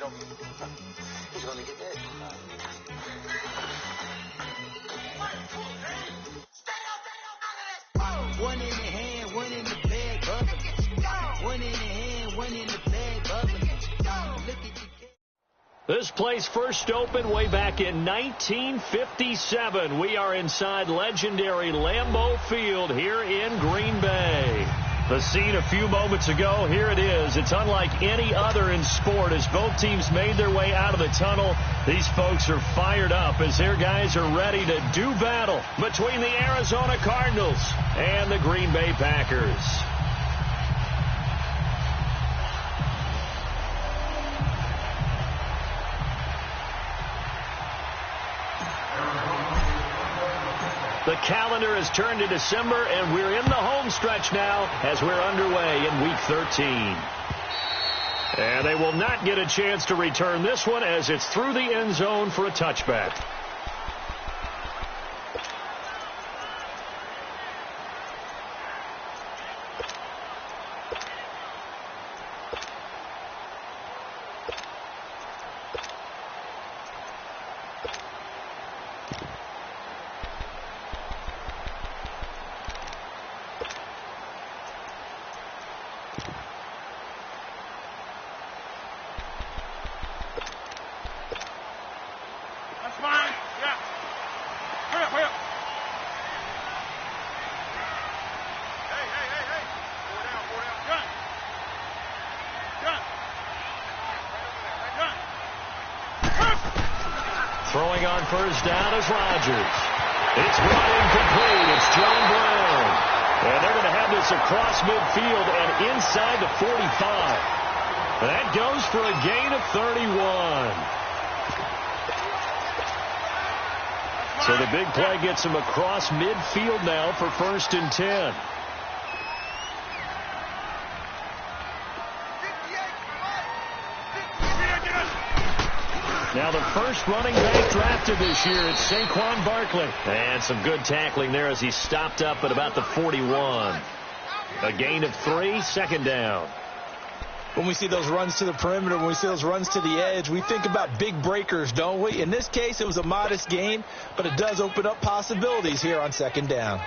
He's going to get that. One in the hand, one in the bag, bubbling. One in the hand, one in the bag, bubbling. Look at the... This place first opened way back in 1957. We are inside legendary Lambeau Field here in Green Bay. The scene a few moments ago, here it is. It's unlike any other in sport as both teams made their way out of the tunnel. These folks are fired up as their guys are ready to do battle between the Arizona Cardinals and the Green Bay Packers. The calendar has turned to December, and we're in the home stretch now as we're underway in Week 13. And they will not get a chance to return this one as it's through the end zone for a touchback. Throwing on first down is Rodgers. It's run incomplete. It's John Brown. And they're going to have this across midfield and inside the 45. That goes for a gain of 31. So the big play gets him across midfield now for 1st and 10. Now the first running back drafted this year, it's Saquon Barkley. And some good tackling there as he stopped up at about the 41. A gain of 3, 2nd down. When we see those runs to the perimeter, when we see those runs to the edge, we think about big breakers, don't we? In this case, it was a modest gain, but it does open up possibilities here on 2nd down.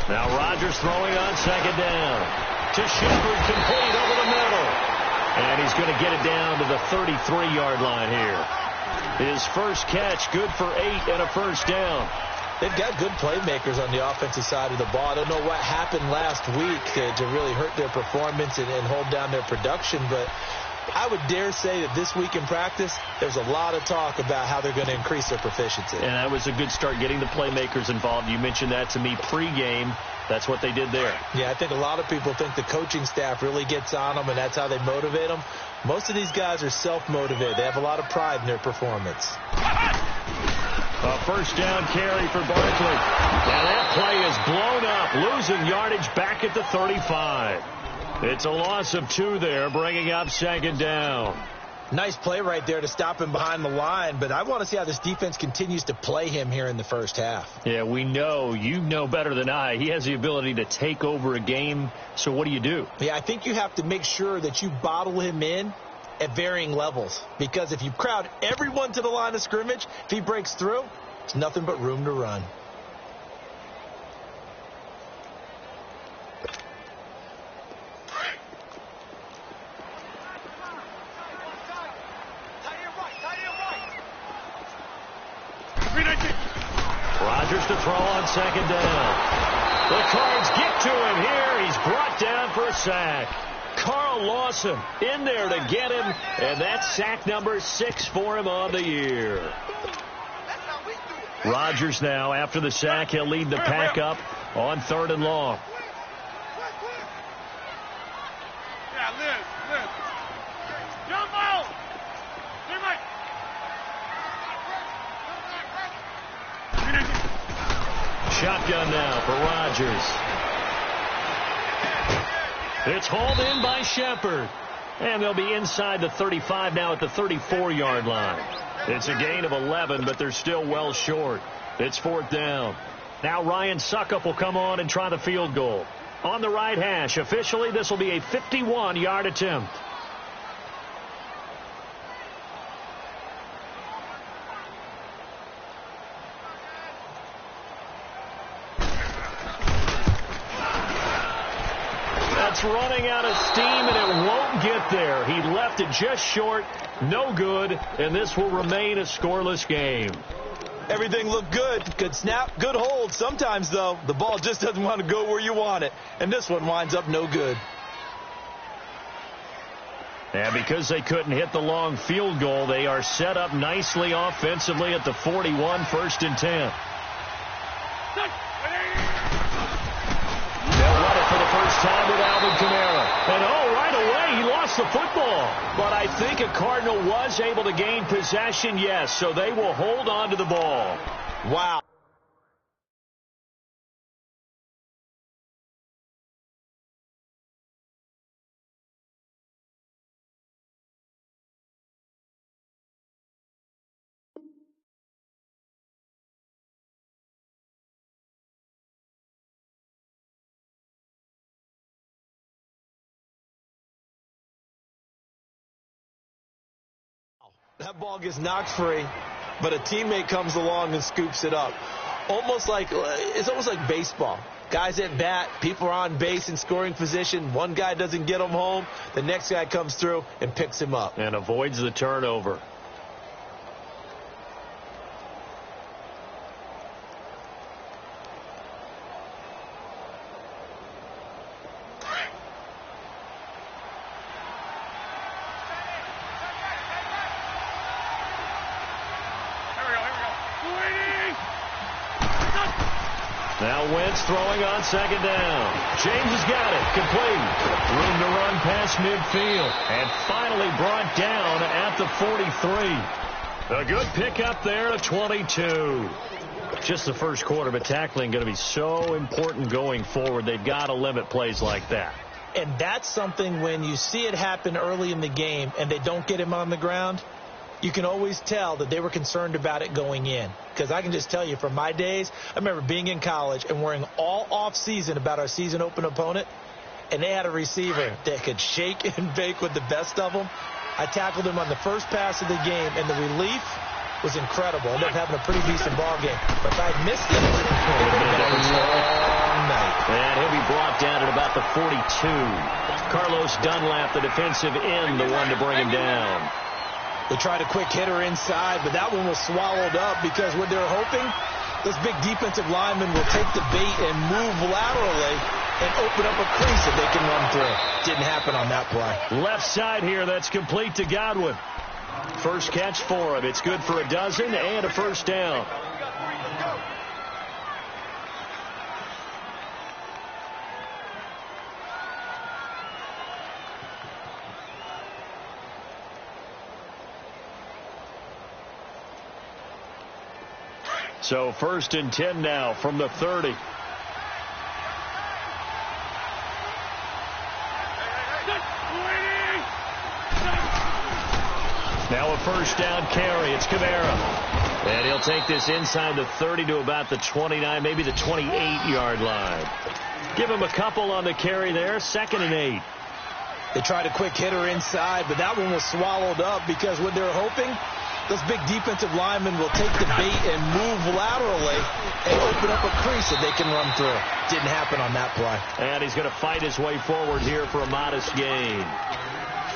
Now Rodgers throwing on 2nd down. To Shepard, complete over the middle. And he's going to get it down to the 33-yard line here. His first catch, good for 8 and a 1st down. They've got good playmakers on the offensive side of the ball. I don't know what happened last week to really hurt their performance and hold down their production, but I would dare say that this week in practice, there's a lot of talk about how they're going to increase their proficiency. And that was a good start, getting the playmakers involved. You mentioned that to me pregame. That's what they did there. Yeah, I think a lot of people think the coaching staff really gets on them, and that's how they motivate them. Most of these guys are self-motivated. They have a lot of pride in their performance. A 1st down carry for Barkley. Now that play is blown up, losing yardage back at the 35. It's a loss of 2 there, bringing up 2nd down. Nice play right there to stop him behind the line, but I want to see how this defense continues to play him here in the first half. Yeah, we know. You know better than I. He has the ability to take over a game, so what do? Yeah, I think you have to make sure that you bottle him in at varying levels, because if you crowd everyone to the line of scrimmage, if he breaks through, it's nothing but room to run. Rodgers to throw on 2nd down. The Cards get to him here. He's brought down for a sack. Carl Lawson in there to get him, and that's sack number 6 for him on the year. Rodgers now, after the sack, he'll lead the pack up on 3rd and long. Shotgun now for Rodgers. It's hauled in by Shepard. And they'll be inside the 35 now at the 34-yard line. It's a gain of 11, but they're still well short. It's 4th down. Now Ryan Suckup will come on and try the field goal. On the right hash, officially this will be a 51-yard attempt. That's running out of steam, and it won't get there. He left it just short, no good, and this will remain a scoreless game. Everything looked good. Good snap, good hold. Sometimes, though, the ball just doesn't want to go where you want it. And this one winds up no good. And because they couldn't hit the long field goal, they are set up nicely offensively at the 41, 1st and 10. They'll run it for the first time with Alvin Kamara. And, right away, he lost the football. But I think a Cardinal was able to gain possession, yes, so they will hold on to the ball. Wow. That ball gets knocked free, but a teammate comes along and scoops it up. It's almost like baseball. Guys at bat, people are on base in scoring position. One guy doesn't get him home. The next guy comes through and picks him up. And avoids the turnover. Now Wentz throwing on 2nd down. James has got it. Complete. Room to run past midfield. And finally brought down at the 43. A good pickup there at 22. Just the first quarter, but tackling going to be so important going forward. They've got to limit plays like that. And that's something when you see it happen early in the game and they don't get him on the ground, you can always tell that they were concerned about it going in. Because I can just tell you from my days, I remember being in college and worrying all off season about our season open opponent, and they had a receiver that could shake and bake with the best of them. I tackled him on the first pass of the game, and the relief was incredible. I ended up having a pretty decent ball game. But if I had missed it, it would have been a long night. And he'll be brought down at about the 42. Carlos Dunlap, the defensive end, the one to bring him down. They tried a quick hitter inside, but that one was swallowed up because what they're hoping, this big defensive lineman will take the bait and move laterally and open up a crease that they can run through. Didn't happen on that play. Left side here, that's complete to Godwin. First catch for him. It's good for a dozen and a first down. So 1st and 10 now from the 30. Now a first down carry. It's Kamara. And he'll take this inside the 30 to about the 29, maybe the 28-yard line. Give him a couple on the carry there. 2nd and 8. They tried a quick hitter inside, but that one was swallowed up because what they're hoping, this big defensive lineman will take the bait and move laterally and open up a crease that they can run through. Didn't happen on that play. And he's going to fight his way forward here for a modest gain.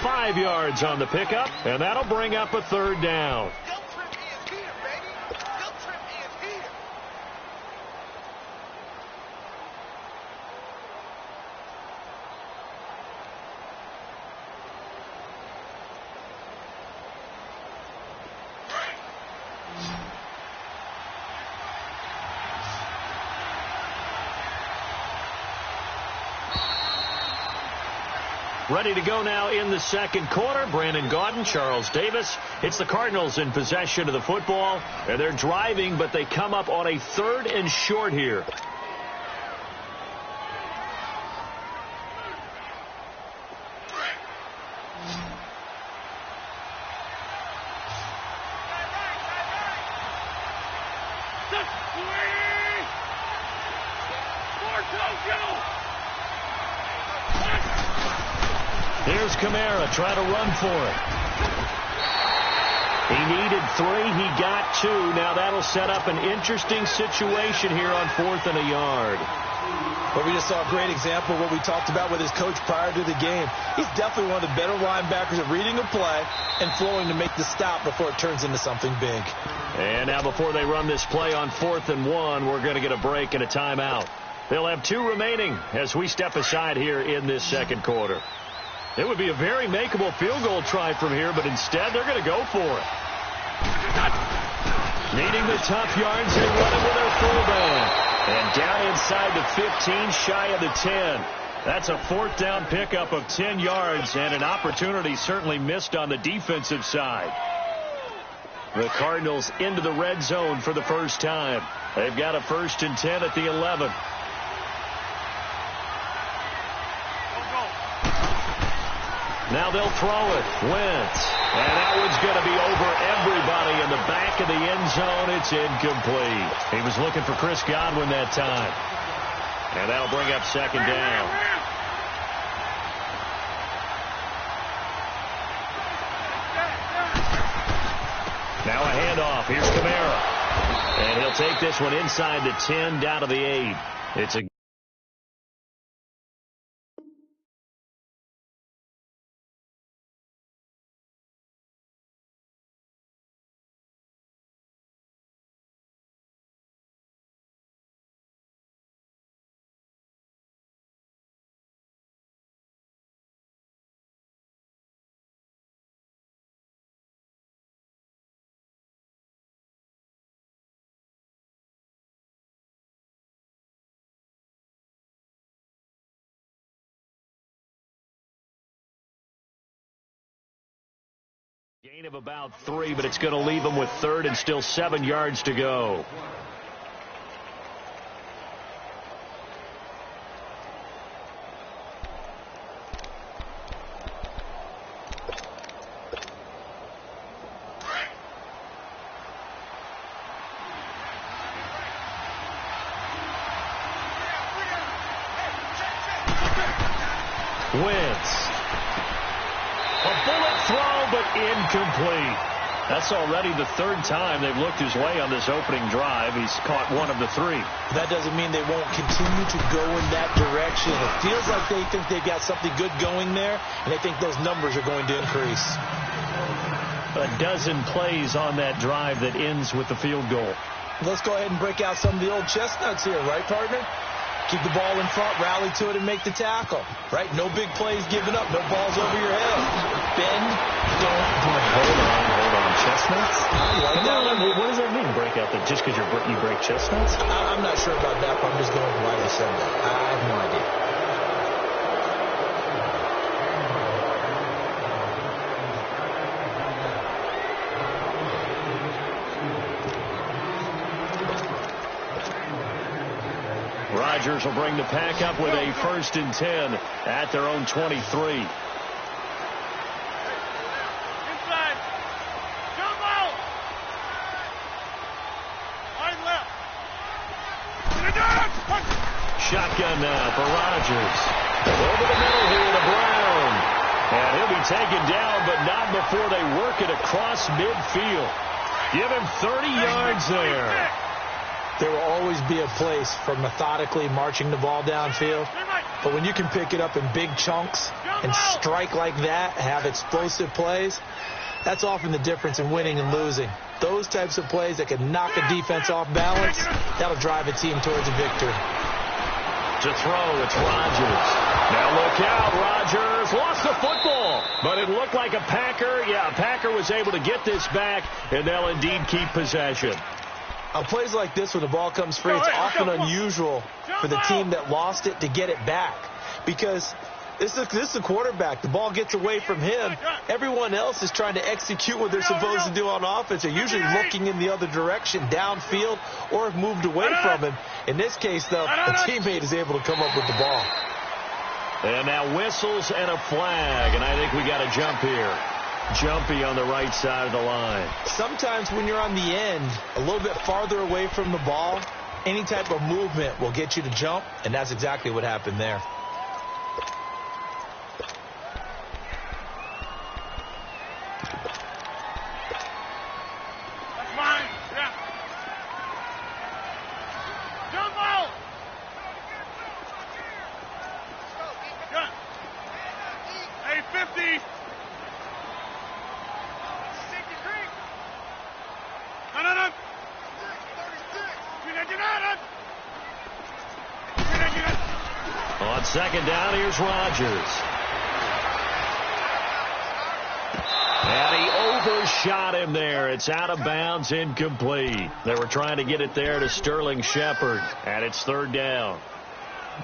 5 yards on the pickup, and that'll bring up a 3rd down. Ready to go now in the second quarter. Brandon Gaudin, Charles Davis. It's the Cardinals in possession of the football. And they're driving, but they come up on a 3rd and short here. Here's Kamara trying to run for it. He needed 3. He got 2. Now that'll set up an interesting situation here on 4th and a yard. But we just saw a great example of what we talked about with his coach prior to the game. He's definitely one of the better linebackers at reading a play and flowing to make the stop before it turns into something big. And now before they run this play on 4th and 1, we're going to get a break and a timeout. They'll have 2 remaining as we step aside here in this second quarter. It would be a very makeable field goal try from here, but instead they're going to go for it. Needing the tough yards, they run it with their fullback. And down inside the 15, shy of the 10. That's a 4th down pickup of 10 yards and an opportunity certainly missed on the defensive side. The Cardinals into the red zone for the first time. They've got a 1st and 10 at the 11. Now they'll throw it. Wentz. And that one's going to be over everybody in the back of the end zone. It's incomplete. He was looking for Chris Godwin that time. And that'll bring up 2nd down. Now a handoff. Here's Kamara. And he'll take this one inside the 10 down to the 8. It's a gain of about 3, but it's going to leave them with 3rd and still 7 yards to go. Wentz. A bullet throw, but incomplete. That's already the 3rd time they've looked his way on this opening drive. He's caught 1 of the 3. That doesn't mean they won't continue to go in that direction. It feels like they think they've got something good going there, and they think those numbers are going to increase. A dozen plays on that drive that ends with the field goal. Let's go ahead and break out some of the old chestnuts here, right, partner? Keep the ball in front, rally to it, and make the tackle. Right? No big plays given up. No balls over your head. Bend, don't break. Hold on. Chestnuts? Like that. What does that mean, break out? That just because you break chestnuts? I'm not sure about that, but I'm just going why they said that. I have no idea. Rodgers will bring the pack up with a 1st and 10 at their own 23. Inside. Jump out. Line left. Shotgun now for Rodgers. Over the middle here to Brown. And he'll be taken down, but not before they work it across midfield. Give him 30 yards there. There will always be a place for methodically marching the ball downfield. But when you can pick it up in big chunks and strike like that, have explosive plays, that's often the difference in winning and losing. Those types of plays that can knock a defense off balance, that'll drive a team towards a victory. To throw, it's Rodgers. Now look out, Rodgers lost the football, but it looked like a Packer. Yeah, a Packer was able to get this back, and they'll indeed keep possession. On plays like this, when the ball comes free, it's often unusual for the team that lost it to get it back. Because This is a quarterback. The ball gets away from him. Everyone else is trying to execute what they're supposed to do on offense. They're usually looking in the other direction, downfield, or have moved away from him. In this case, though, a teammate is able to come up with the ball. And now whistles and a flag, and I think we got a jump here. Jumpy on the right side of the line. Sometimes when you're on the end, a little bit farther away from the ball, any type of movement will get you to jump, and that's exactly what happened there. That's mine. Yeah. Jump out. Good. Hey, 50. No. On second down, here's Rodgers. And he overshot him there. It's out of bounds, incomplete. They were trying to get it there to Sterling Shepard, and it's third down.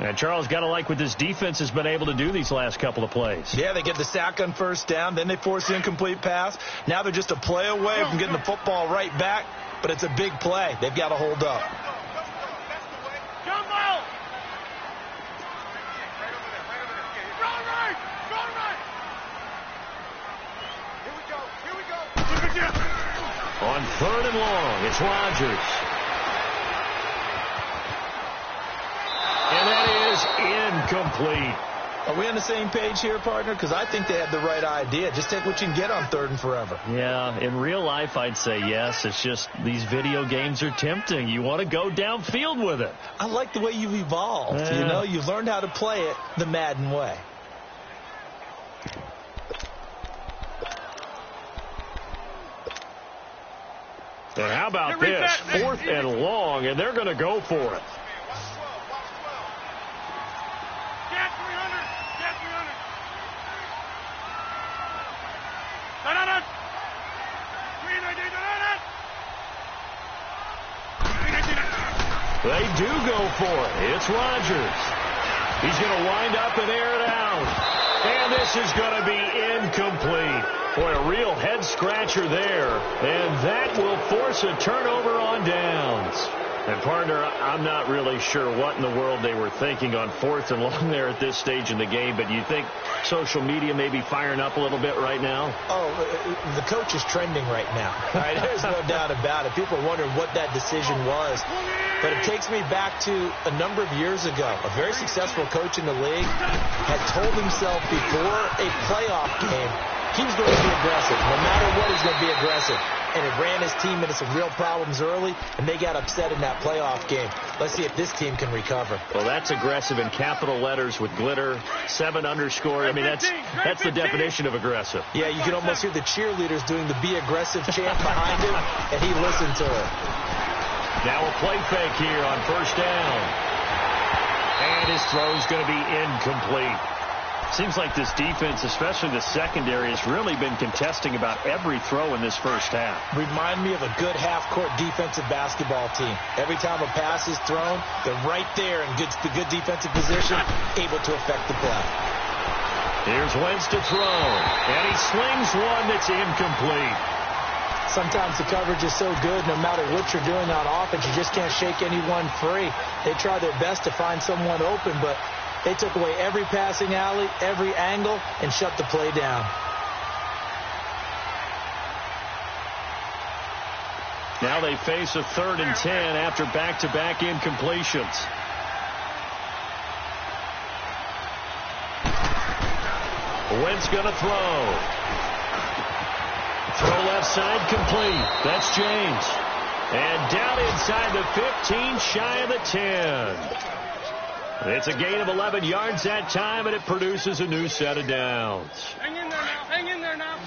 And Charles, got to like what this defense has been able to do these last couple of plays. Yeah, they get the sack on first down, then they force the incomplete pass. Now they're just a play away from getting the football right back, but it's a big play. They've got to hold up. Jump out. Here we go. On third and long, it's Rodgers. And that is incomplete. Are we on the same page here, partner? Because I think they had the right idea. Just take what you can get on third and forever. Yeah, in real life, I'd say yes. It's just these video games are tempting. You want to go downfield with it. I like the way you've evolved. Yeah. You know, you've learned how to play it the Madden way. And how about this? Fourth and long, and they're going to go for it. Get 300. Get 300. They do go for it. It's Rodgers. He's going to wind up and air it out. And this is going to be incomplete. Boy, a real head-scratcher there. And that will force a turnover on downs. And, partner, I'm not really sure what in the world they were thinking on fourth and long there at this stage in the game, but you think social media may be firing up a little bit right now? Oh, the coach is trending right now. All right, there's no doubt about it. People are wondering what that decision was. But it takes me back to a number of years ago. A very successful coach in the league had told himself before a playoff game he was going to be aggressive. No matter what, he's going to be aggressive. And it ran his team into some real problems early, and they got upset in that playoff game. Let's see if this team can recover. Well, that's aggressive in capital letters with glitter, 7 underscore. I mean, that's the definition of aggressive. Yeah, you can almost hear the cheerleaders doing the be aggressive chant behind him, and he listened to it. Now a play fake here on first down. And his throw's going to be incomplete. Seems like this defense, especially the secondary, has really been contesting about every throw in this first half. Remind me of a good half-court defensive basketball team. Every time a pass is thrown, they're right there in the good defensive position, able to affect the play. Here's Wentz to throw, and he slings one that's incomplete. Sometimes the coverage is so good, no matter what you're doing on offense, you just can't shake anyone free. They try their best to find someone open, but they took away every passing alley, every angle, and shut the play down. Now they face a 3rd and 10 after back-to-back incompletions. Wentz going to throw. Throw left side complete. That's James. And down inside the 15, shy of the 10. It's a gain of 11 yards that time, and it produces a new set of downs. Hang in there now. Hang in there now.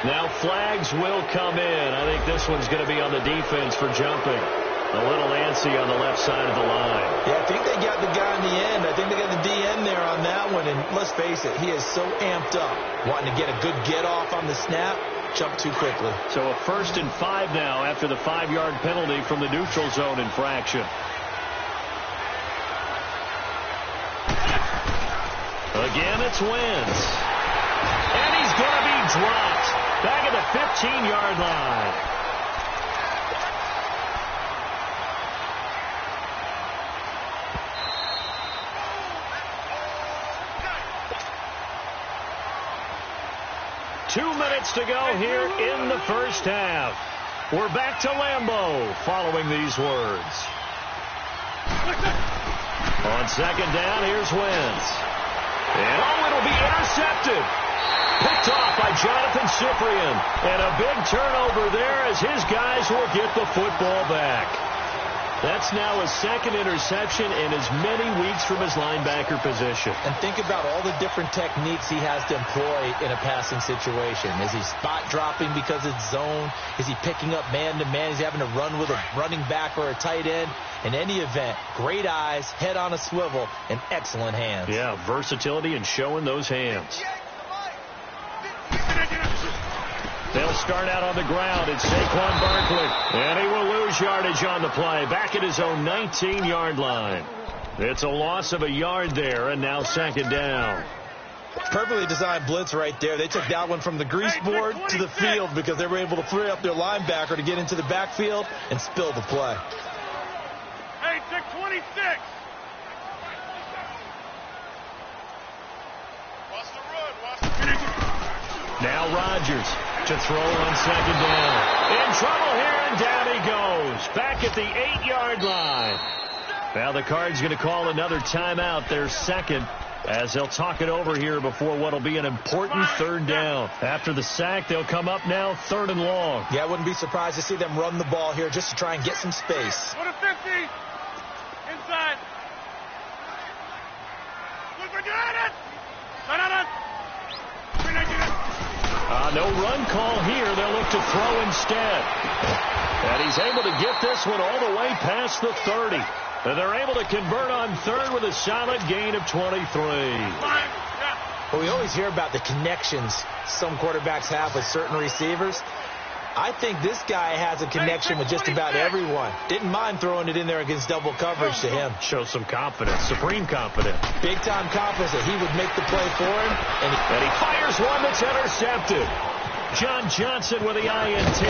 Now flags will come in. I think this one's going to be on the defense for jumping. A little antsy on the left side of the line. Yeah, I think they got the guy in the end. I think they got the DN there on that one. And let's face it, he is so amped up, wanting to get a good get-off on the snap. jump too quickly. So a 1st and 5 now after the 5-yard penalty from the neutral zone infraction. Again, it's Wentz. And he's going to be dropped back at the 15-yard line. Two minutes to go here in the first half. We're back to Lambeau following these words. On 2nd down, here's Wentz. And it'll be intercepted. Picked off by Jonathan Cyprien. And a big turnover there as his guys will get the football back. That's now his 2nd interception in as many weeks from his linebacker position. And think about all the different techniques he has to employ in a passing situation. Is he spot dropping because it's zone? Is he picking up man-to-man? Is he having to run with a running back or a tight end? In any event, great eyes, head on a swivel, and excellent hands. Yeah, versatility and showing those hands. They'll start out on the ground. It's Saquon Barkley. And he will lose yardage on the play. Back at his own 19-yard line. It's a loss of a yard there, and now 2nd down. Perfectly designed blitz right there. They took that one from the grease board to the field because they were able to free up their linebacker to get into the backfield and spill the play. Hey, 626. Watch the run. Watch the Now Rodgers to throw on 2nd down. In trouble here, and down he goes. Back at the 8-yard line. Now the Cards going to call another timeout, their 2nd, as they'll talk it over here before what will be an important 3rd down. After the sack, they'll come up now 3rd and long. Yeah, I wouldn't be surprised to see them run the ball here just to try and get some space. Go to 50. Inside. Look, we're doing it. No run call here. They'll look to throw instead. And he's able to get this one all the way past the 30. And they're able to convert on 3rd with a solid gain of 23. Well, we always hear about the connections some quarterbacks have with certain receivers. I think this guy has a connection with just about everyone. Didn't mind throwing it in there against double coverage to him. Shows some confidence, supreme confidence. Big-time confidence that he would make the play for him. And he fires one that's intercepted. John Johnson with the INT.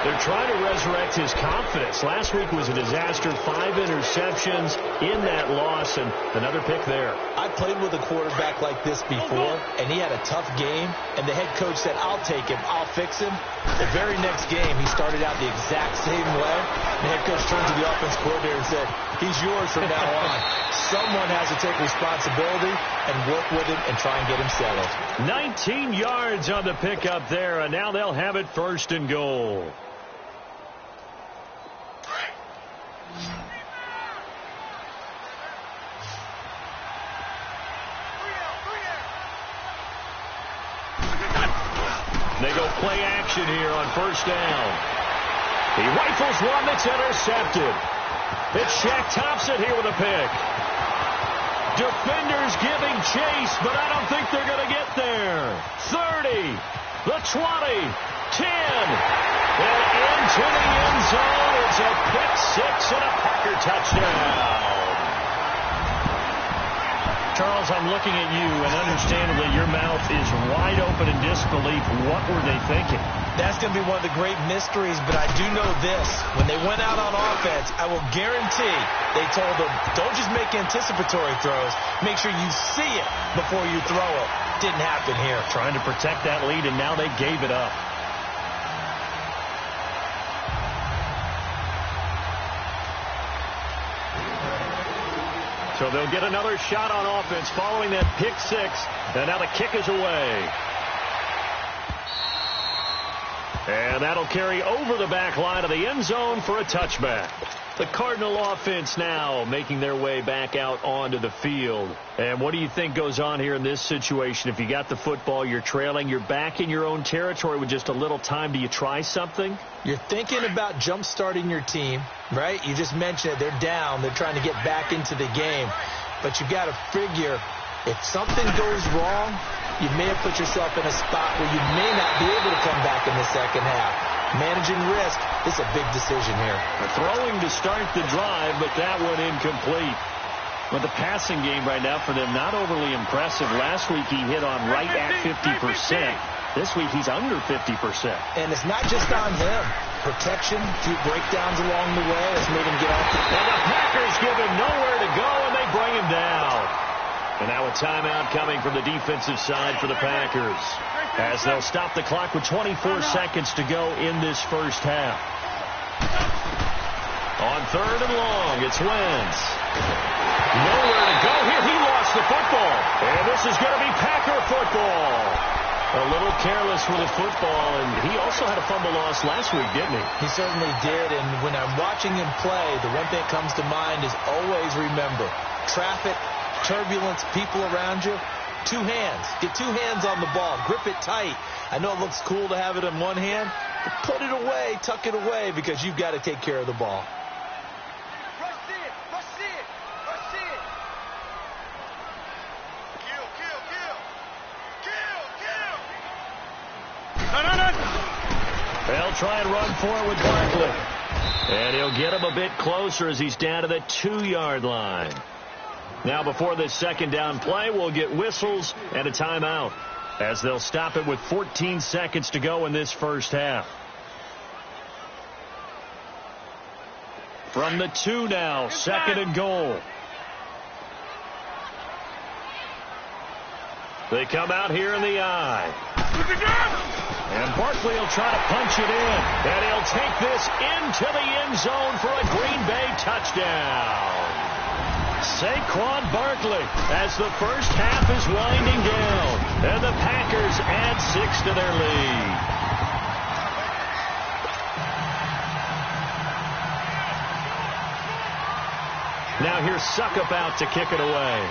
They're trying to resurrect his confidence. Last week was a disaster. 5 interceptions in that loss, and another pick there. I played with a quarterback like this before, and he had a tough game, and the head coach said, I'll take him, I'll fix him. The very next game, he started out the exact same way. The head coach turned to the offense coordinator and said, he's yours from now on. Someone has to take responsibility and work with him and try and get him settled. 19 yards on the pickup there, and now they'll have it 1st and goal. They go play action here on 1st down. He rifles one that's intercepted. It's Shaq Thompson here with a pick. Defenders giving chase, but I don't think they're going to get there. 30, the 20, 10, and into the end zone. It's a pick 6 and a Packer touchdown. Charles, I'm looking at you, and understandably, your mouth is wide open in disbelief. What were they thinking? That's going to be one of the great mysteries, but I do know this. When they went out on offense, I will guarantee they told them, don't just make anticipatory throws. Make sure you see it before you throw it. Didn't happen here. Trying to protect that lead, and now they gave it up. So they'll get another shot on offense following that pick 6. And now the kick is away. And that'll carry over the back line of the end zone for a touchback. The Cardinal offense now making their way back out onto the field. And what do you think goes on here in this situation? If you got the football, you're trailing, you're back in your own territory with just a little time. Do you try something? You're thinking about jump-starting your team, right? You just mentioned it. They're down. They're trying to get back into the game. But you got to figure If something goes wrong, you may have put yourself in a spot where you may not be able to come back in the second half. Managing risk is a big decision here. Throwing to start the drive, but that one incomplete. But the passing game right now for them, not overly impressive. Last week he hit on right at 50%. This week he's under 50%. And it's not just on him. Protection, a few breakdowns along the way has made him get off the... And the Packers give him nowhere to go, and they bring him down. And now a timeout coming from the defensive side for the Packers, as they'll stop the clock with 24 seconds to go in this first half. On 3rd and long, it's Wentz. Nowhere to go here. He lost the football. And this is going to be Packer football. A little careless with the football, and he also had a fumble loss last week, didn't he? He certainly did, and when I'm watching him play, the one thing that comes to mind is always remember, traffic, turbulence, people around you, 2 hands. Get 2 hands on the ball. Grip it tight. I know it looks cool to have it in one hand, but put it away, tuck it away, because you've got to take care of the ball. They'll try and run for it with Barkley. And he'll get him a bit closer as he's down to the 2-yard line. Now before this second down play, we'll get whistles and a timeout, as they'll stop it with 14 seconds to go in this first half. From the 2 now, 2nd and goal. They come out here in the I. And Barkley will try to punch it in. And he'll take this into the end zone for a Green Bay touchdown. Saquon Barkley as the first half is winding down. And the Packers add 6 to their lead. Now here's Suckup out to kick it away.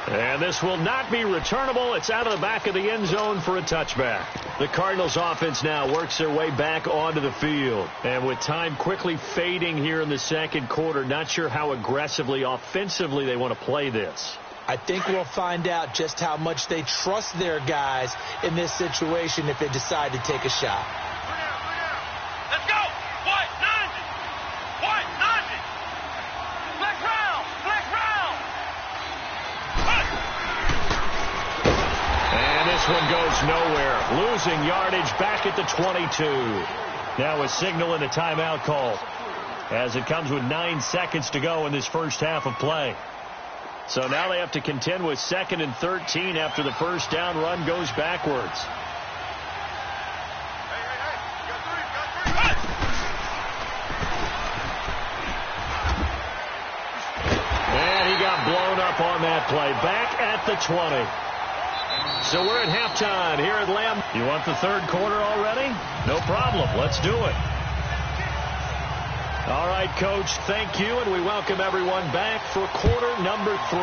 And this will not be returnable. It's out of the back of the end zone for a touchback. The Cardinals offense now works their way back onto the field. And with time quickly fading here in the second quarter, not sure how aggressively, offensively they want to play this. I think we'll find out just how much they trust their guys in this situation if they decide to take a shot. Let's go! White, 90! White, 90! Black round! Black round! And this one goes nowhere. Losing yardage back at the 22. Now a signal and a timeout call, as it comes with 9 seconds to go in this first half of play. So now they have to contend with 2nd and 13 after the first down run goes backwards. And he got blown up on that play. Back at the 20. So we're at halftime here at Lamb. You want the third quarter already? No problem. Let's do it. All right, Coach, thank you, and we welcome everyone back for quarter number 3.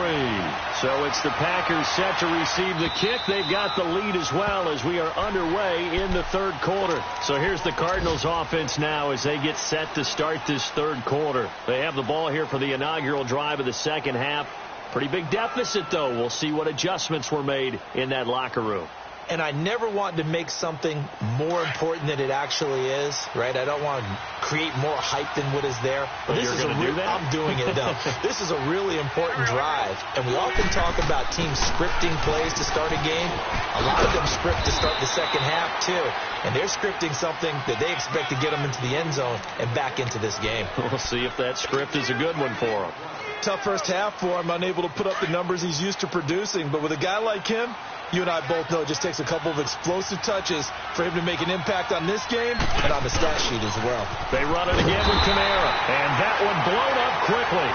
So it's the Packers set to receive the kick. They've got the lead as well as we are underway in the third quarter. So here's the Cardinals offense now as they get set to start this third quarter. They have the ball here for the inaugural drive of the second half. Pretty big deficit, though. We'll see what adjustments were made in that locker room. And I never want to make something more important than it actually is, right? I don't want to create more hype than what is there. But this you're is going to do that? I'm doing it, though. This is a really important drive. And we often talk about teams scripting plays to start a game. A lot of them script to start the second half, too. And they're scripting something that they expect to get them into the end zone and back into this game. We'll see if that script is a good one for them. Tough first half for him, unable to put up the numbers he's used to producing. But with a guy like him, you and I both know it just takes a couple of explosive touches for him to make an impact on this game and on the stat sheet as well. They run it again with Kamara, and that one blown up quickly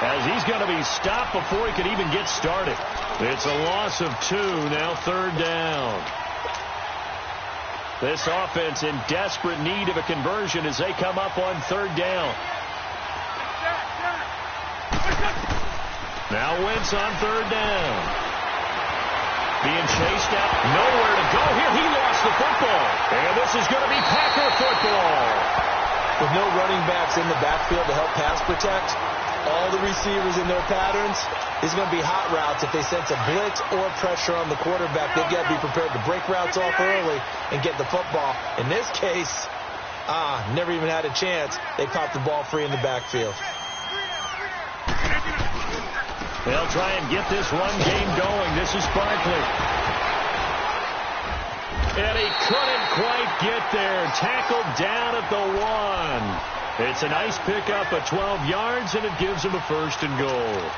as he's going to be stopped before he could even get started. It's a loss of 2, now third down. This offense in desperate need of a conversion as they come up on third down. Now Wentz on third down. Being chased out. Nowhere to go here. He lost the football. And this is going to be Packer football. With no running backs in the backfield to help pass protect, all the receivers in their patterns, is going to be hot routes. If they sense a blitz or pressure on the quarterback, they've got to be prepared to break routes off early and get the football. In this case, never even had a chance. They popped the ball free in the backfield. They'll try and get this run game going. This is Barkley. And he couldn't quite get there. Tackled down at the 1. It's a nice pickup of 12 yards, and it gives him a 1st and goal.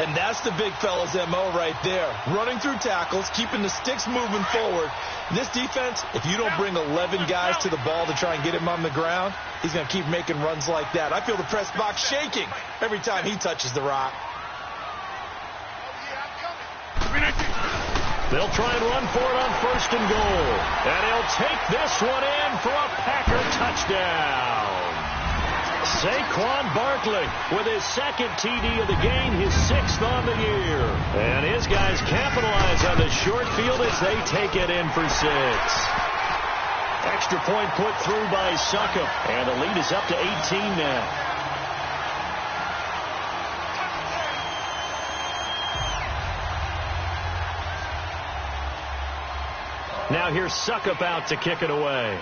And that's the big fella's MO right there. Running through tackles, keeping the sticks moving forward. This defense, if you don't bring 11 guys to the ball to try and get him on the ground, he's going to keep making runs like that. I feel the press box shaking every time he touches the rock. They'll try and run for it on 1st and goal. And he'll take this one in for a Packer touchdown. Saquon Barkley with his 2nd TD of the game, his 6th on the year. And his guys capitalize on the short field as they take it in for 6. Extra point put through by Succop. And the lead is up to 18 now. Now here's Succop out to kick it away.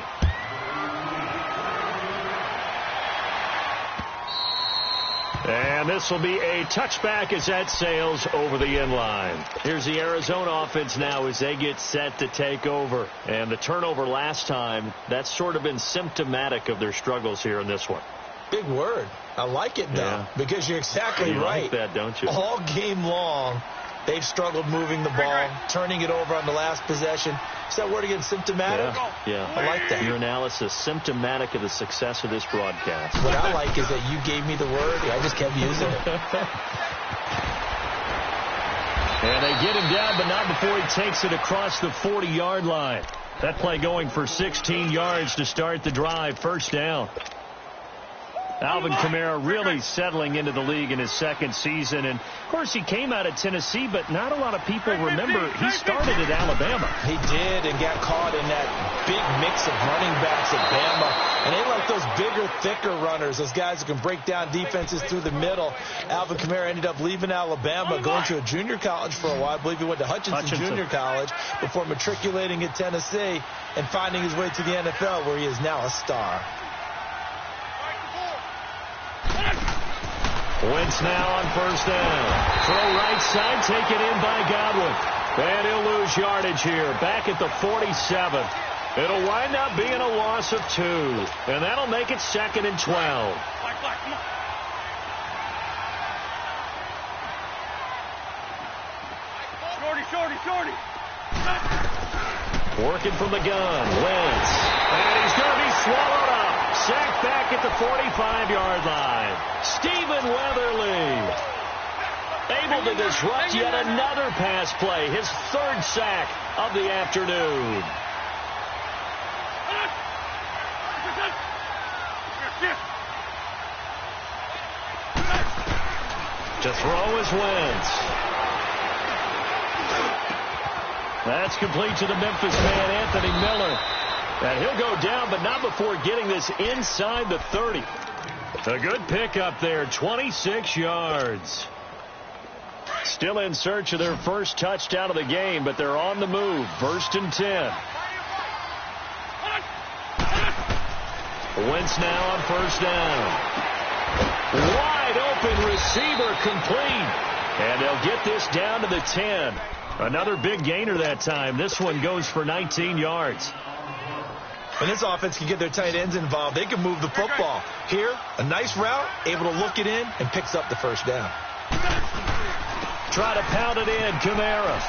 And this will be a touchback as that sails over the end line. Here's the Arizona offense now as they get set to take over. And the turnover last time, that's sort of been symptomatic of their struggles here in this one. Big word. I like it, though, because you're exactly right. You like that, don't you? All game long, they've struggled moving the ball, turning it over on the last possession. Is that word again, symptomatic? Yeah. I like that. Your analysis, symptomatic of the success of this broadcast. What I like is that you gave me the word. I just kept using it. And they get him down, but not before he takes it across the 40-yard line. That play going for 16 yards to start the drive. 1st down. Alvin Kamara really settling into the league in his 2nd season. And, of course, he came out of Tennessee, but not a lot of people remember he started at Alabama. He did, and got caught in that big mix of running backs at Bama. And they like those bigger, thicker runners, those guys who can break down defenses through the middle. Alvin Kamara ended up leaving Alabama, going to a junior college for a while. I believe he went to Hutchinson Junior College before matriculating at Tennessee and finding his way to the NFL, where he is now a star. Wentz now on 1st down. Throw right side, taken in by Godwin. And he'll lose yardage here. Back at the 47. It'll wind up being a loss of 2. And that'll make it 2nd and 12. Shorty. Working from the gun. Wentz. And he's going to be swallowed up. Sacked back at the 45-yard line. Stephen Weatherly able to disrupt yet another pass play. His 3rd sack of the afternoon. To throw is Wentz. That's complete to the Memphis man, Anthony Miller. And he'll go down, but not before getting this inside the 30. A good pickup there, 26 yards. Still in search of their 1st touchdown of the game, but they're on the move. 1st and 10. Wentz now on 1st down. Wide open receiver complete. And they'll get this down to the 10. Another big gainer that time. This one goes for 19 yards. When this offense can get their tight ends involved, they can move the football. Here, a nice route, able to look it in, and picks up the 1st down. Try to pound it in, Kamara.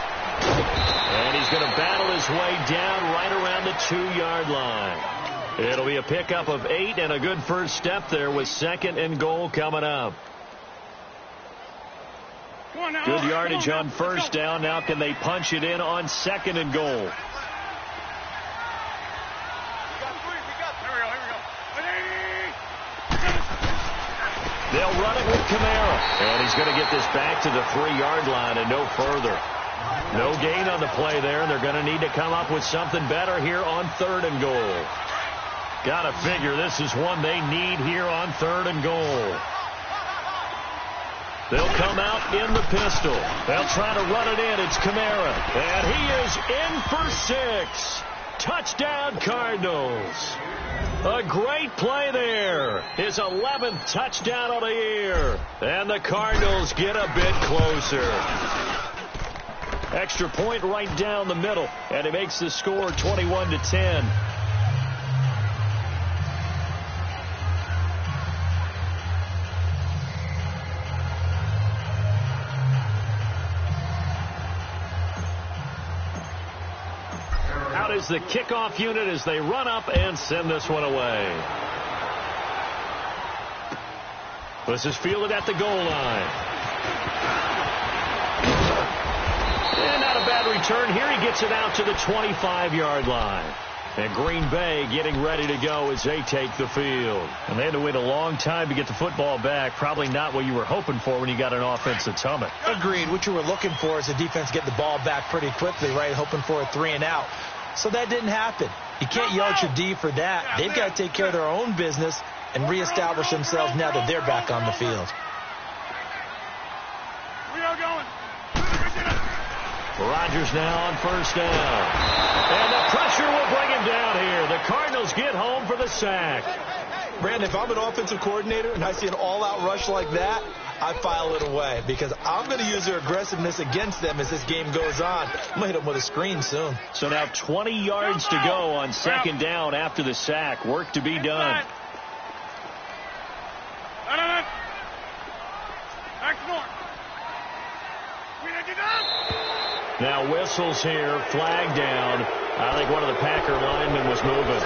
And he's going to battle his way down right around the 2-yard line. It'll be a pickup of 8 and a good 1st step there with 2nd and goal coming up. Good yardage on 1st down. Now can they punch it in on 2nd and goal? They'll run it with Kamara. And he's going to get this back to the 3-yard line and no further. No gain on the play there, and they're going to need to come up with something better here on 3rd and goal. Gotta figure this is one they need here on 3rd and goal. They'll come out in the pistol. They'll try to run it in. It's Kamara. And he is in for 6. Touchdown, Cardinals. A great play there. His 11th touchdown of the year. And the Cardinals get a bit closer. Extra point right down the middle. And it makes the score 21-10. Out is the kickoff unit as they run up and send this one away. This is fielded at the goal line. And not a bad return here. He gets it out to the 25-yard line. And Green Bay getting ready to go as they take the field. And they had to wait a long time to get the football back. Probably not what you were hoping for when you got an offense that's humming. Agreed. What you were looking for is the defense get the ball back pretty quickly, right? Hoping for a 3 and out. So that didn't happen. You can't yell at your D for that. They've got to take care of their own business and reestablish themselves now that they're back on the field. We are going. Rodgers now on 1st down. And the pressure will bring him down here. The Cardinals get home for the sack. Brandon, if I'm an offensive coordinator and I see an all-out rush like that, I file it away because I'm going to use their aggressiveness against them as this game goes on. I'm going to hit them with a screen soon. So now 20 yards to go on 2nd down after the sack. Work to be done. Now whistles here, flag down. I think one of the Packer linemen was moving.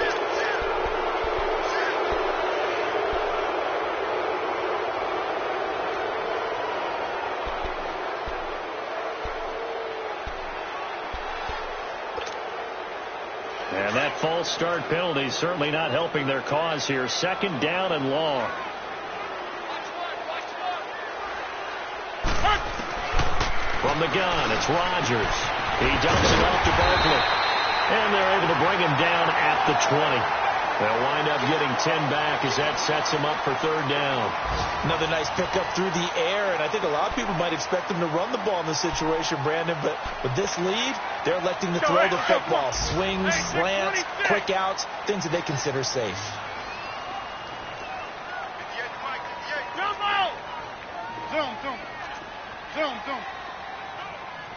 And that false start penalty certainly not helping their cause here. 2nd down and long. From the gun, it's Rodgers. He dumps it off to Barkley. And they're able to bring him down at the 20. They'll wind up getting 10 back as that sets him up for 3rd down. Another nice pickup through the air, and I think a lot of people might expect them to run the ball in this situation, Brandon, but with this lead, they're electing to throw the football. Swings, slants, quick outs, things that they consider safe. Zoom.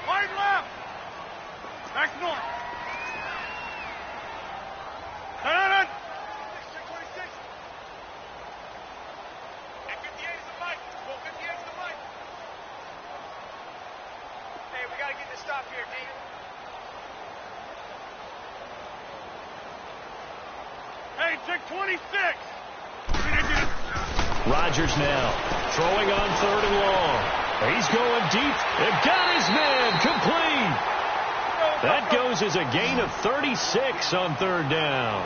Wide left. Back north. Turn. 626. And 58 is the mic. Well, 58 is the mic. Hey, we got to get this stop here, D. Hey, check 26. Rodgers now throwing on 3rd and long. He's going deep. It got his man complete. That goes as a gain of 36 on 3rd down.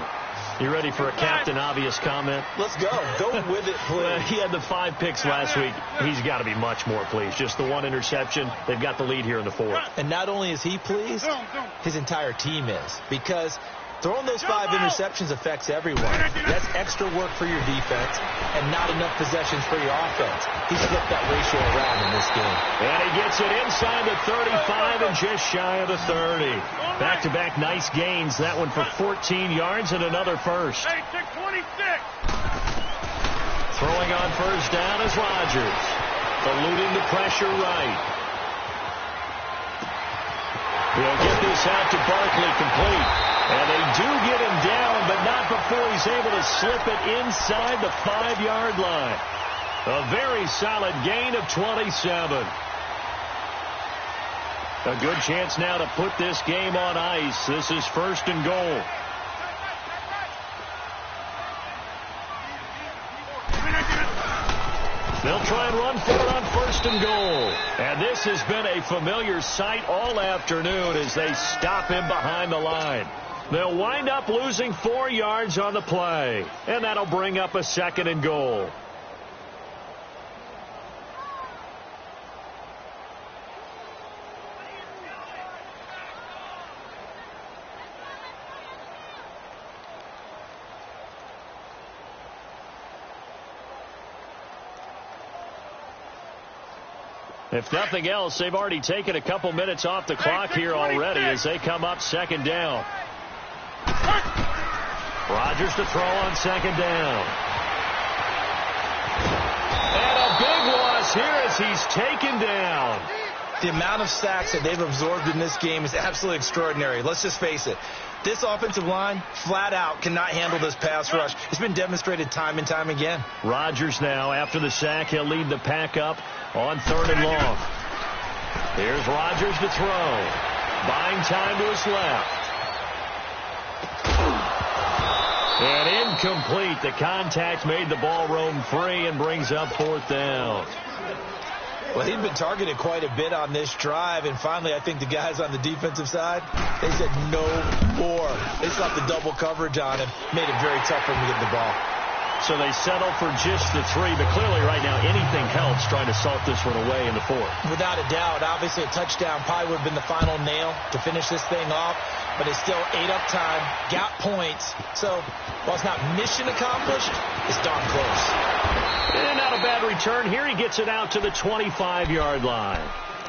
You ready for a Captain Obvious comment? Let's go. Go with it, please. He had the 5 picks last week. He's got to be much more pleased. Just the 1 interception. They've got the lead here in the 4th. And not only is he pleased, his entire team is. Because throwing those 5 interceptions affects everyone. That's extra work for your defense and not enough possessions for your offense. He's flipped that ratio around in this game. And he gets it inside the 35 and just shy of the 30. Back-to-back nice gains. That one for 14 yards and another first. Hey, check 26. Throwing on 1st down is Rodgers. Eluding the pressure right. He'll get this out to Barkley complete. And they do get him down, but not before he's able to slip it inside the 5-yard line. A very solid gain of 27. A good chance now to put this game on ice. This is 1st and goal. They'll try and run for it on 1st and goal. And this has been a familiar sight all afternoon as they stop him behind the line. They'll wind up losing 4 yards on the play. And that'll bring up a 2nd and goal. If nothing else, they've already taken a couple minutes off the clock here already as they come up second down. Rodgers to throw on second down. And a big loss here as he's taken down. The amount of sacks that they've absorbed in this game is absolutely extraordinary. Let's just face it. This offensive line, flat out, cannot handle this pass rush. It's been demonstrated time and time again. Rodgers now, after the sack, he'll lead the pack up on 3rd and long. Here's Rodgers to throw. Buying time to his left. And incomplete. The contact made the ball roam free and brings up 4th down. Well, he'd been targeted quite a bit on this drive, and finally I think the guys on the defensive side, they said no more. They slapped the double coverage on him, made it very tough for him to get the ball. So they settle for just the 3, but clearly right now anything helps trying to salt this one away in the 4th. Without a doubt, obviously a touchdown probably would have been the final nail to finish this thing off, but it's still ate up time, got points. So while it's not mission accomplished, it's darn close. And not a bad return here. He gets it out to the 25-yard line.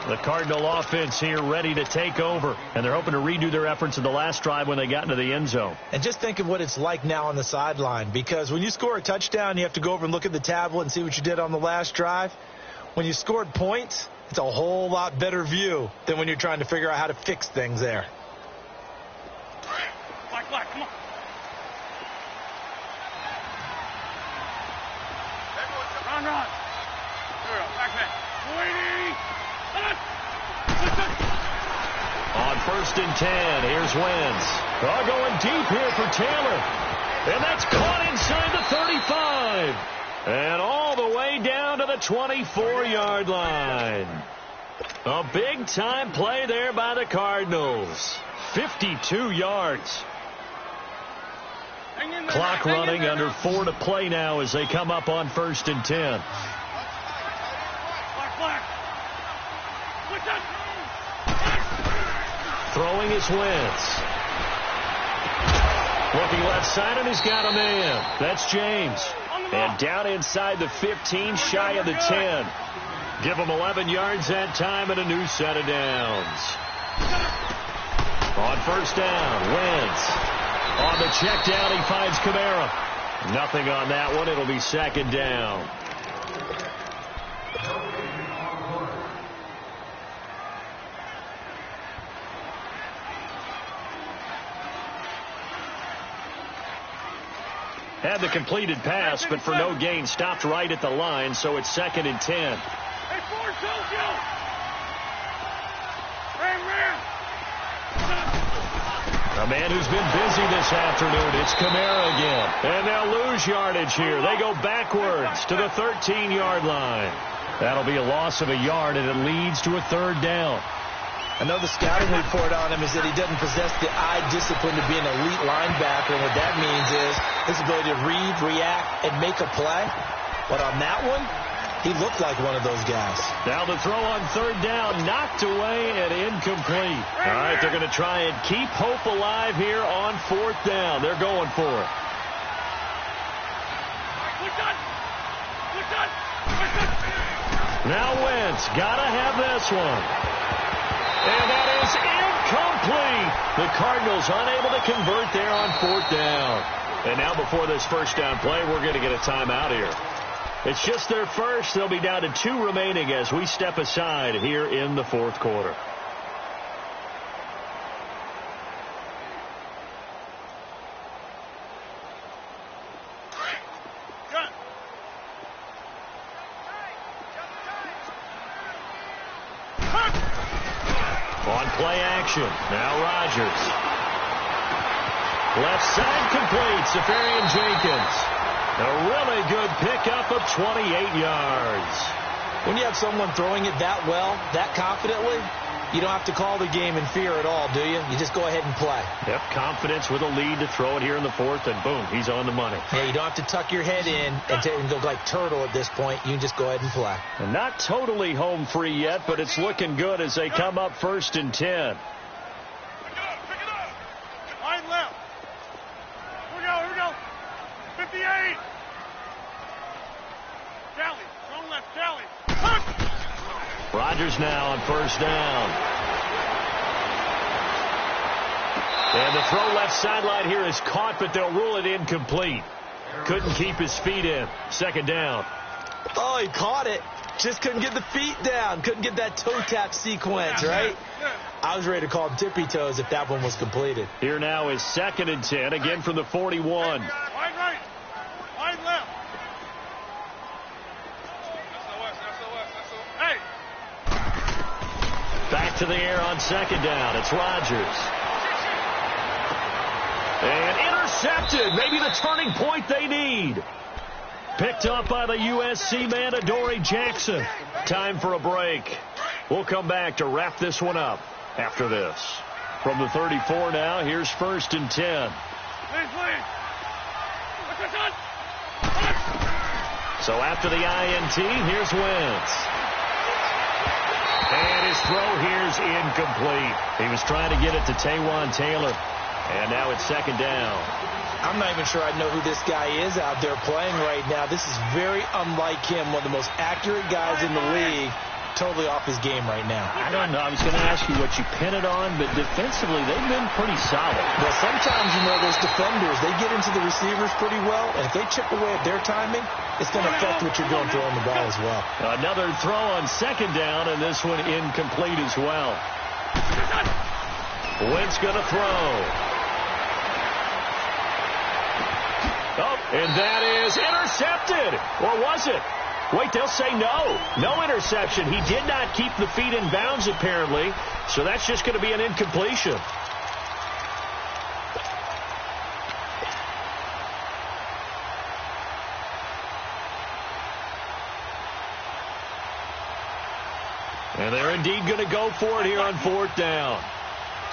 The Cardinal offense here ready to take over, and they're hoping to redo their efforts in the last drive when they got into the end zone. And just think of what it's like now on the sideline, because when you score a touchdown, you have to go over and look at the tablet and see what you did on the last drive. When you scored points, it's a whole lot better view than when you're trying to figure out how to fix things there. Black, come on. Run. Here, back man. On 1st and 10, here's Wentz. Going deep here for Taylor. And that's caught inside the 35. And all the way down to the 24-yard line. A big-time play there by the Cardinals. 52 yards. Clock running, under 4 to play now as they come up on 1st and 10. Throwing is Wentz. Looking left side, and he's got a man. That's James. And down inside the 15, shy of the 10. Give him 11 yards that time and a new set of downs. On 1st down, Wentz. On the check down, he finds Kamara. Nothing on that one. It'll be 2nd down. Had the completed pass, but for no gain, stopped right at the line, so it's 2nd and 10. Hey, Ford, go! Ram! A man who's been busy this afternoon. It's Kamara again. And they'll lose yardage here. They go backwards to the 13-yard line. That'll be a loss of a yard, and it leads to a 3rd down. I know the scouting report on him is that he doesn't possess the eye discipline to be an elite linebacker, and what that means is his ability to read, react, and make a play. But on that one, he looked like one of those guys. Now the throw on 3rd down, knocked away and incomplete. All right, they're going to try and keep hope alive here on 4th down. They're going for it. Now Wentz, got to have this one. And that is incomplete. The Cardinals unable to convert there on 4th down. And now before this 1st down play, we're going to get a timeout here. It's just their first. They'll be down to 2 remaining as we step aside here in the 4th quarter. On play action. Now Rodgers. Left side complete. Safarian Jenkins. A really good pickup of 28 yards. When you have someone throwing it that well, that confidently, you don't have to call the game in fear at all, do you? You just go ahead and play. Yep, confidence with a lead to throw it here in the 4th, and boom, he's on the money. Yeah, you don't have to tuck your head in and go like turtle at this point. You can just go ahead and play. And not totally home free yet, but it's looking good as they come up 1st and 10. Pick it up. Line left. Here we go. 58. Callie, strong left, Callie. Rodgers now on first down. And the throw left sideline here is caught, but they'll rule it incomplete. Couldn't keep his feet in. Second down. Oh, he caught it. Just couldn't get the feet down. Couldn't get that toe tap sequence, right? I was ready to call him tippy toes if that one was completed. Here now is 2nd and 10, again from the 41. Wide right. Wide left. Hey. Back to the air on 2nd down. It's Rodgers. And intercepted. Maybe the turning point they need. Picked up by the USC man, Adoree Jackson. Time for a break. We'll come back to wrap this one up after this. From the 34 now, here's 1st and 10. Please. So after the INT, here's Wentz. And his throw here's incomplete. He was trying to get it to Taywan Taylor. And now it's 2nd down. I'm not even sure I know who this guy is out there playing right now. This is very unlike him, one of the most accurate guys in the league. Totally off his game right now. I don't know. I was going to ask you what you pin it on, but defensively, they've been pretty solid. Well, sometimes, those defenders, they get into the receivers pretty well, and if they chip away at their timing, it's going to affect what you're doing throwing the ball as well. Another throw on 2nd down, and this one incomplete as well. Wentz going to throw. Oh, and that is intercepted. Or was it? Wait, they'll say no. No interception. He did not keep the feet in bounds, apparently. So that's just going to be an incompletion. And they're indeed going to go for it here on 4th down.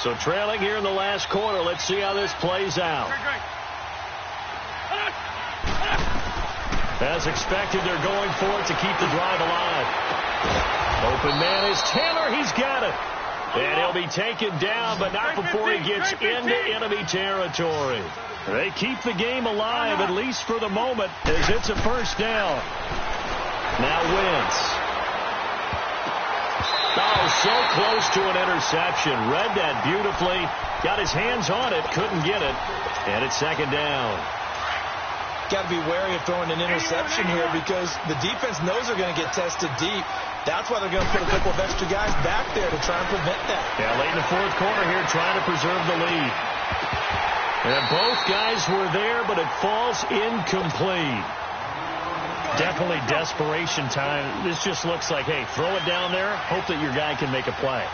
So trailing here in the last quarter. Let's see how this plays out. As expected, they're going for it to keep the drive alive. Open man is Taylor. He's got it. And he'll be taken down, but not before he gets into enemy territory. They keep the game alive, at least for the moment, as it's a 1st down. Now Wentz. Oh, so close to an interception. Read that beautifully. Got his hands on it. Couldn't get it. And it's 2nd down. Got to be wary of throwing an interception here because the defense knows they're going to get tested deep. That's why they're going to put a couple of extra guys back there to try and prevent that. Yeah, late in the 4th quarter here trying to preserve the lead. And both guys were there, but it falls incomplete. Definitely desperation time. This just looks like, hey, throw it down there, hope that your guy can make a play.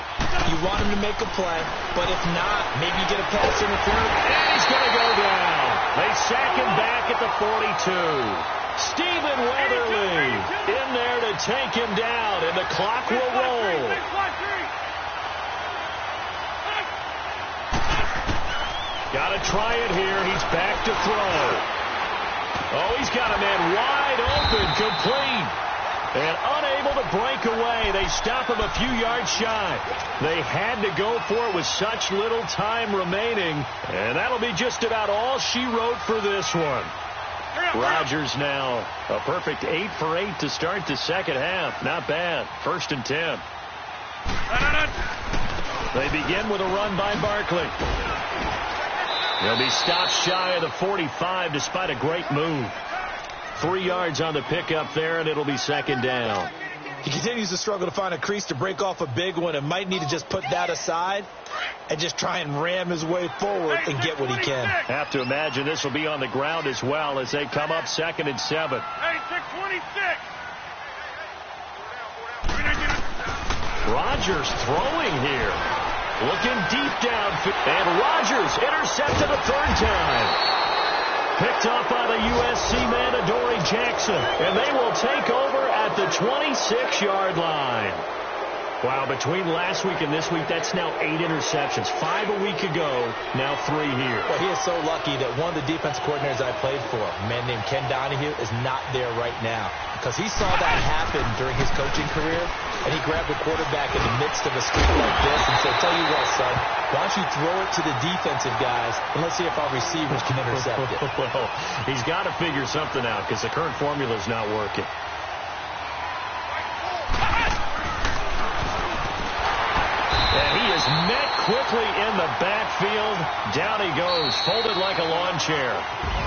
You want him to make a play, but if not, maybe you get a pass interference. And he's going to go down. They sack him back at the 42. Stephen Weatherly in there to take him down, and the clock will roll. Got to try it here. He's back to throw. Oh, he's got a man wide open, complete. And unable to break away. They stop him a few yards shy. They had to go for it with such little time remaining. And that'll be just about all she wrote for this one. Rodgers now a perfect 8 for 8 to start the 2nd half. Not bad. 1st and 10. They begin with a run by Barkley. He'll be stopped shy of the 45 despite a great move. 3 yards on the pickup there, and it'll be 2nd down. He continues to struggle to find a crease to break off a big one and might need to just put that aside and just try and ram his way forward and get what he can. Have to imagine this will be on the ground as well as they come up 2nd and 7. Hey, 626. Rodgers throwing here. Looking deep down. And Rodgers intercepted a 3rd time. Picked up by the USC man, Adoree Jackson. And they will take over at the 26-yard line. Wow, between last week and this week, that's now 8 interceptions. 5 a week ago, now 3 here. Well, he is so lucky that one of the defense coordinators I played for, a man named Ken Donahue, is not there right now. Because he saw that happen during his coaching career, and he grabbed the quarterback in the midst of a streak like this and said, tell you what, son, why don't you throw it to the defensive guys, and let's see if our receivers can intercept it. Well, he's got to figure something out because the current formula is not working. quickly in the backfield. Down he goes, folded like a lawn chair.